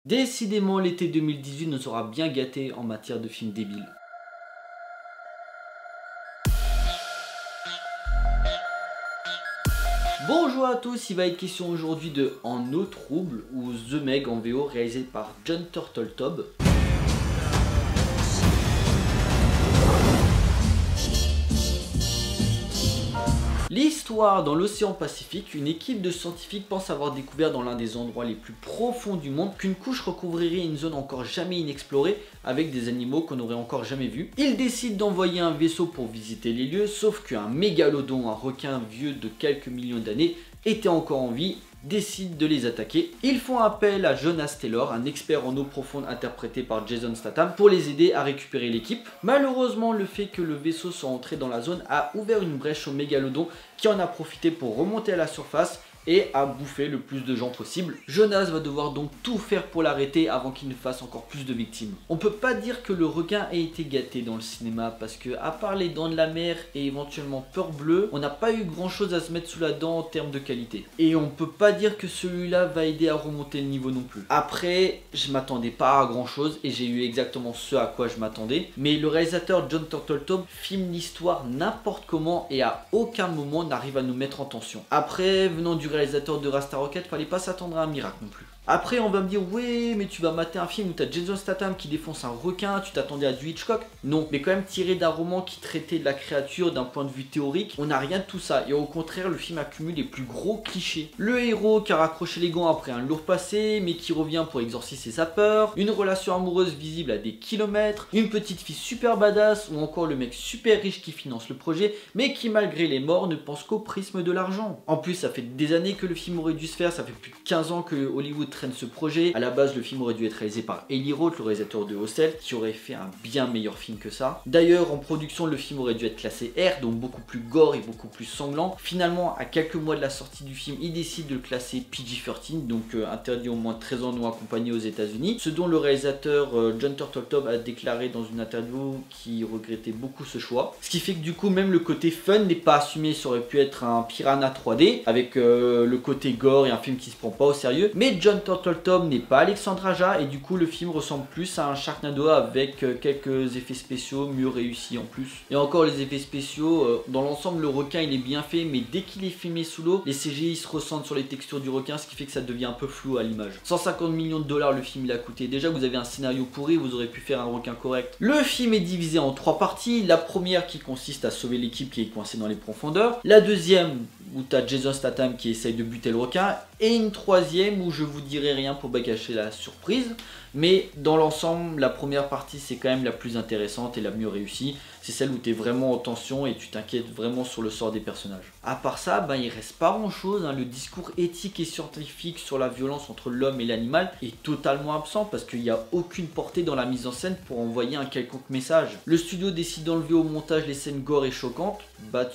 Décidément, l'été 2018 nous aura bien gâtés en matière de films débiles. Bonjour à tous, il va être question aujourd'hui de En eau trouble ou The Meg en VO réalisé par Jon Turteltaub. L'histoire dans l'océan Pacifique, une équipe de scientifiques pense avoir découvert dans l'un des endroits les plus profonds du monde qu'une couche recouvrirait une zone encore jamais inexplorée avec des animaux qu'on n'aurait encore jamais vus. Ils décident d'envoyer un vaisseau pour visiter les lieux, sauf qu'un mégalodon, un requin vieux de quelques millions d'années, était encore en vie, décide de les attaquer. Ils font appel à Jonas Taylor, un expert en eau profonde interprété par Jason Statham, pour les aider à récupérer l'équipe. Malheureusement, le fait que le vaisseau soit entré dans la zone a ouvert une brèche au mégalodon qui en a profité pour remonter à la surface et à bouffer le plus de gens possible. Jonas va devoir donc tout faire pour l'arrêter avant qu'il ne fasse encore plus de victimes. On peut pas dire que le requin ait été gâté dans le cinéma parce que à part les dents de la mer et éventuellement Peur Bleue, on n'a pas eu grand chose à se mettre sous la dent en termes de qualité. Et on peut pas dire que celui-là va aider à remonter le niveau non plus. Après, je m'attendais pas à grand chose et j'ai eu exactement ce à quoi je m'attendais. Mais le réalisateur Jon Turteltaub filme l'histoire n'importe comment et à aucun moment n'arrive à nous mettre en tension. Après, venant du réalisateur de Rasta Rocket, fallait pas s'attendre à un miracle non plus. Après on va me dire ouais mais tu vas mater un film où t'as Jason Statham qui défonce un requin, tu t'attendais à du Hitchcock? Non, mais quand même tiré d'un roman qui traitait de la créature d'un point de vue théorique, on n'a rien de tout ça et au contraire le film accumule les plus gros clichés. Le héros qui a raccroché les gants après un lourd passé mais qui revient pour exorciser sa peur, une relation amoureuse visible à des kilomètres, une petite fille super badass ou encore le mec super riche qui finance le projet mais qui malgré les morts ne pense qu'au prisme de l'argent. En plus ça fait des années que le film aurait dû se faire, ça fait plus de 15 ans que Hollywood traîne ce projet. À la base le film aurait dû être réalisé par Eli Roth, le réalisateur de Hostel, qui aurait fait un bien meilleur film que ça. D'ailleurs en production le film aurait dû être classé R, donc beaucoup plus gore et beaucoup plus sanglant. Finalement à quelques mois de la sortie du film il décide de le classer PG-13, donc interdit au moins de 13 ans non accompagné aux États-Unis, ce dont le réalisateur Jon Turteltaub a déclaré dans une interview qu'il regrettait beaucoup ce choix. Ce qui fait que du coup même le côté fun n'est pas assumé, ça aurait pu être un Piranha 3D avec le côté gore et un film qui se prend pas au sérieux, mais Jon Turteltaub n'est pas Alexandre Aja et du coup le film ressemble plus à un Sharknado avec quelques effets spéciaux mieux réussis en plus. Et encore les effets spéciaux, dans l'ensemble le requin il est bien fait mais dès qu'il est filmé sous l'eau, les CGI se ressentent sur les textures du requin, ce qui fait que ça devient un peu flou à l'image. 150 millions de dollars le film il a coûté, déjà vous avez un scénario pourri, vous aurez pu faire un requin correct. Le film est divisé en 3 parties, la première qui consiste à sauver l'équipe qui est coincée dans les profondeurs, la deuxième où tu as Jason Statham qui essaye de buter le requin, et une troisième où je vous dirai rien pour pas gâcher la surprise, mais dans l'ensemble la première partie c'est quand même la plus intéressante et la mieux réussie, c'est celle où tu es vraiment en tension et tu t'inquiètes vraiment sur le sort des personnages. À part ça, il reste pas grand chose, le discours éthique et scientifique sur la violence entre l'homme et l'animal est totalement absent parce qu'il n'y a aucune portée dans la mise en scène pour envoyer un quelconque message. Le studio décide d'enlever au montage les scènes gore et choquantes,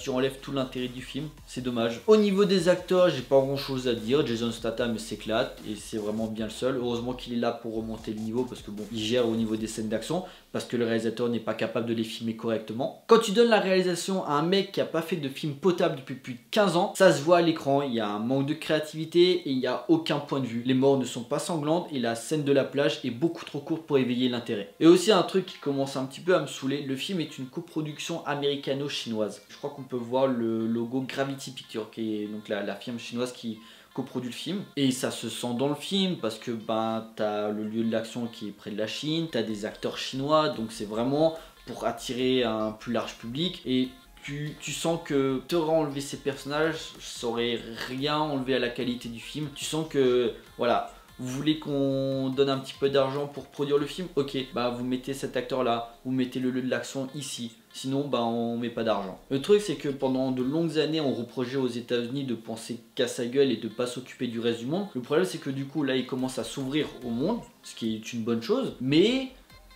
tu enlèves tout l'intérêt du film, c'est dommage. Au niveau des acteurs, j'ai pas grand chose à dire, Jason Statham s'éclate et c'est vraiment bien le seul, heureusement qu'il est là pour remonter le niveau parce que bon, il gère au niveau des scènes d'action parce que le réalisateur n'est pas capable de les filmer correctement. Quand tu donnes la réalisation à un mec qui a pas fait de film potable depuis plus de 15 ans, ça se voit à l'écran, il y a un manque de créativité et il n'y a aucun point de vue. Les morts ne sont pas sanglantes et la scène de la plage est beaucoup trop courte pour éveiller l'intérêt. Et aussi un truc qui commence un petit peu à me saouler, le film est une coproduction américano-chinoise. Je crois qu'on peut voir le logo Gravity Pictures qui est donc la firme chinoise qui coproduit le film et ça se sent dans le film parce que t'as le lieu de l'action qui est près de la Chine, t'as des acteurs chinois, donc c'est vraiment pour attirer un plus large public et tu sens que t'aurais enlevé ces personnages, ça aurait rien enlevé à la qualité du film. Tu sens que voilà, vous voulez qu'on donne un petit peu d'argent pour produire le film, ok, vous mettez cet acteur là, vous mettez le lieu de l'action ici. Sinon, on met pas d'argent. Le truc, c'est que pendant de longues années, on reprochait aux États-Unis de penser qu'à sa gueule et de pas s'occuper du reste du monde. Le problème, c'est que du coup, là, ils commencent à s'ouvrir au monde, ce qui est une bonne chose. Mais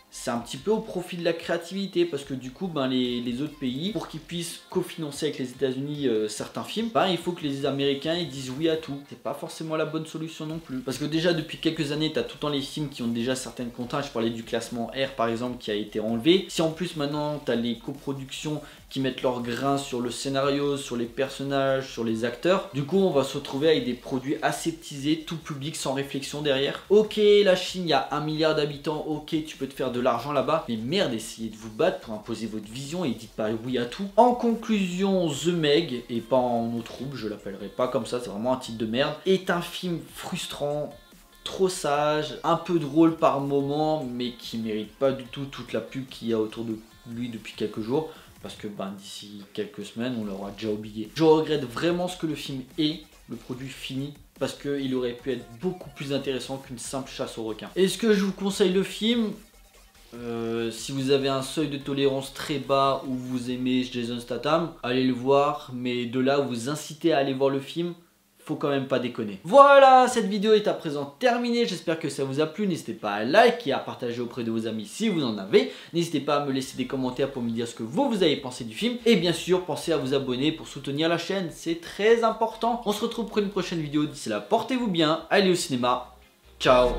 c'est un petit peu au profit de la créativité parce que du coup les autres pays, pour qu'ils puissent cofinancer avec les États-Unis certains films, il faut que les Américains ils disent oui à tout. C'est pas forcément la bonne solution non plus parce que déjà depuis quelques années t'as tout le temps les films qui ont déjà certaines contraintes. Je parlais du classement R par exemple qui a été enlevé. Si en plus maintenant t'as les coproductions qui mettent leur grain sur le scénario, sur les personnages, sur les acteurs. Du coup, on va se retrouver avec des produits aseptisés, tout public, sans réflexion derrière. Ok, la Chine, il y a 1 milliard d'habitants, ok, tu peux te faire de l'argent là-bas, mais merde, essayez de vous battre pour imposer votre vision et dites pas oui à tout. En conclusion, The Meg, et pas en eau trouble, je l'appellerai pas comme ça, c'est vraiment un titre de merde, est un film frustrant, trop sage, un peu drôle par moment, mais qui mérite pas du tout toute la pub qu'il y a autour de lui depuis quelques jours, parce que d'ici quelques semaines, on l'aura déjà oublié. Je regrette vraiment ce que le film est, le produit fini, parce qu'il aurait pu être beaucoup plus intéressant qu'une simple chasse aux requins. Est-ce que je vous conseille le film ? Si vous avez un seuil de tolérance très bas ou vous aimez Jason Statham, allez le voir, mais de là où vous incitez à aller voir le film, faut quand même pas déconner. Voilà, cette vidéo est à présent terminée, j'espère que ça vous a plu, n'hésitez pas à liker et à partager auprès de vos amis si vous en avez, n'hésitez pas à me laisser des commentaires pour me dire ce que vous avez pensé du film, et bien sûr, pensez à vous abonner pour soutenir la chaîne, c'est très important. On se retrouve pour une prochaine vidéo, d'ici là, portez-vous bien, allez au cinéma, ciao.